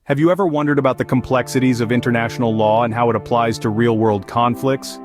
Have you ever wondered about the complexities of international law and how it applies to real-world conflicts?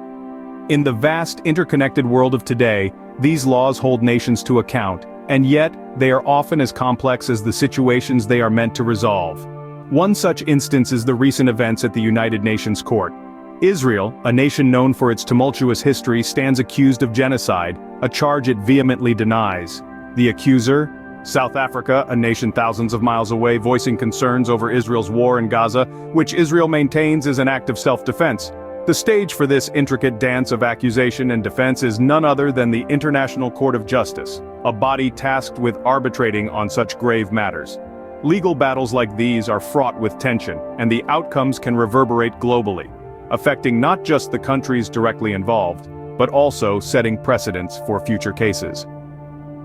In the vast, interconnected world of today, these laws hold nations to account, and yet, they are often as complex as the situations they are meant to resolve. One such instance is the recent events at the United Nations Court. Israel, a nation known for its tumultuous history, stands accused of genocide, a charge it vehemently denies. The accuser? South Africa, a nation thousands of miles away, voicing concerns over Israel's war in Gaza, which Israel maintains is an act of self-defense. The stage for this intricate dance of accusation and defense is none other than the International Court of Justice, a body tasked with arbitrating on such grave matters. Legal battles like these are fraught with tension, and the outcomes can reverberate globally, affecting not just the countries directly involved, but also setting precedents for future cases.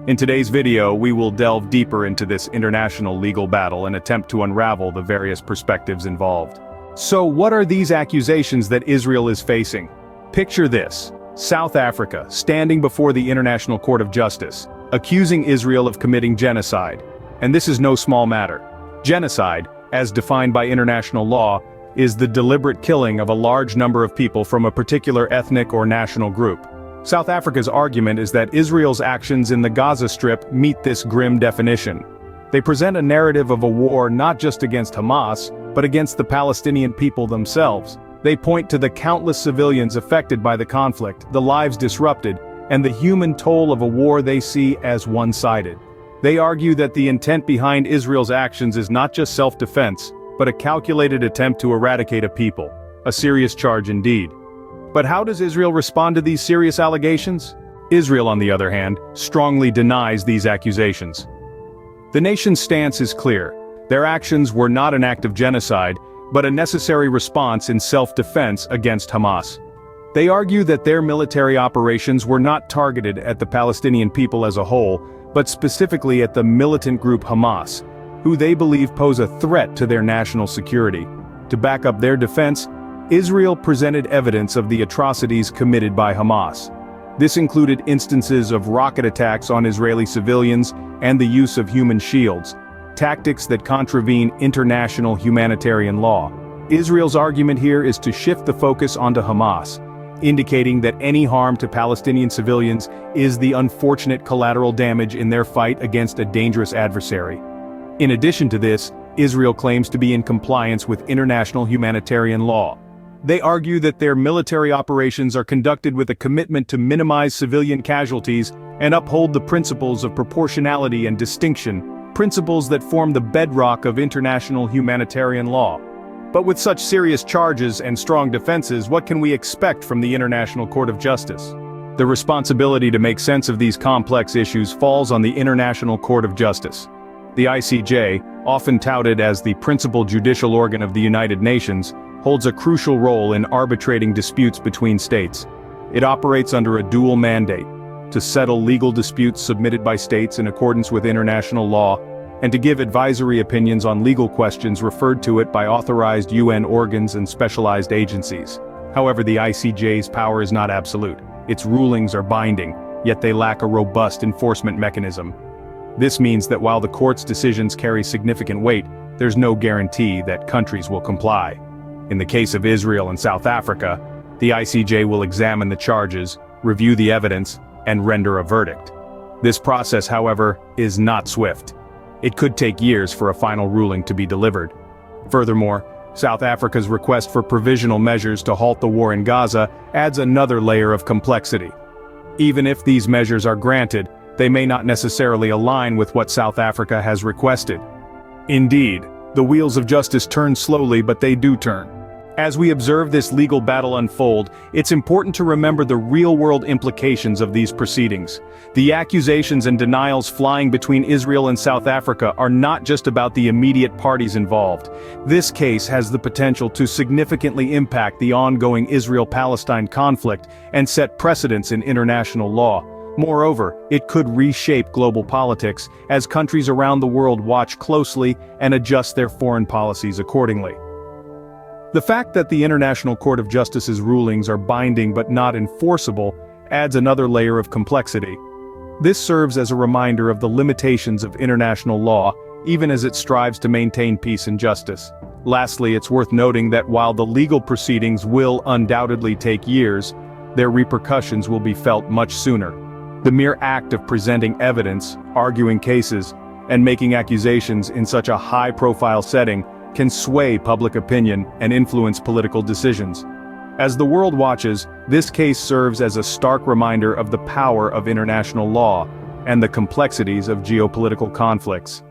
In today's video, we will delve deeper into this international legal battle and attempt to unravel the various perspectives involved. So what are these accusations that Israel is facing? Picture this: South Africa standing before the International Court of Justice, accusing Israel of committing genocide. And this is no small matter. Genocide, as defined by international law, is the deliberate killing of a large number of people from a particular ethnic or national group. South Africa's argument is that Israel's actions in the Gaza Strip meet this grim definition. They present a narrative of a war not just against Hamas, but against the Palestinian people themselves. They point to the countless civilians affected by the conflict, the lives disrupted, and the human toll of a war they see as one-sided. They argue that the intent behind Israel's actions is not just self-defense, but a calculated attempt to eradicate a people. A serious charge indeed. But how does Israel respond to these serious allegations? Israel, on the other hand, strongly denies these accusations. The nation's stance is clear. Their actions were not an act of genocide, but a necessary response in self-defense against Hamas. They argue that their military operations were not targeted at the Palestinian people as a whole, but specifically at the militant group Hamas, who they believe pose a threat to their national security. To back up their defense, Israel presented evidence of the atrocities committed by Hamas. This included instances of rocket attacks on Israeli civilians and the use of human shields, tactics that contravene international humanitarian law. Israel's argument here is to shift the focus onto Hamas, indicating that any harm to Palestinian civilians is the unfortunate collateral damage in their fight against a dangerous adversary. In addition to this, Israel claims to be in compliance with international humanitarian law. They argue that their military operations are conducted with a commitment to minimize civilian casualties and uphold the principles of proportionality and distinction, principles that form the bedrock of international humanitarian law. But with such serious charges and strong defenses, what can we expect from the International Court of Justice? The responsibility to make sense of these complex issues falls on the International Court of Justice. The ICJ, often touted as the principal judicial organ of the United Nations, holds a crucial role in arbitrating disputes between states. It operates under a dual mandate: to settle legal disputes submitted by states in accordance with international law, and to give advisory opinions on legal questions referred to it by authorized UN organs and specialized agencies. However, the ICJ's power is not absolute. Its rulings are binding, yet they lack a robust enforcement mechanism. This means that while the court's decisions carry significant weight, there's no guarantee that countries will comply. In the case of Israel and South Africa, the ICJ will examine the charges, review the evidence, and render a verdict. This process, however, is not swift. It could take years for a final ruling to be delivered. Furthermore, South Africa's request for provisional measures to halt the war in Gaza adds another layer of complexity. Even if these measures are granted, they may not necessarily align with what South Africa has requested. Indeed, the wheels of justice turn slowly, but they do turn. As we observe this legal battle unfold, it's important to remember the real-world implications of these proceedings. The accusations and denials flying between Israel and South Africa are not just about the immediate parties involved. This case has the potential to significantly impact the ongoing Israel-Palestine conflict and set precedents in international law. Moreover, it could reshape global politics as countries around the world watch closely and adjust their foreign policies accordingly. The fact that the International Court of Justice's rulings are binding but not enforceable adds another layer of complexity. This serves as a reminder of the limitations of international law, even as it strives to maintain peace and justice. Lastly, it's worth noting that while the legal proceedings will undoubtedly take years, their repercussions will be felt much sooner. The mere act of presenting evidence, arguing cases, and making accusations in such a high-profile setting can sway public opinion and influence political decisions. As the world watches, this case serves as a stark reminder of the power of international law and the complexities of geopolitical conflicts.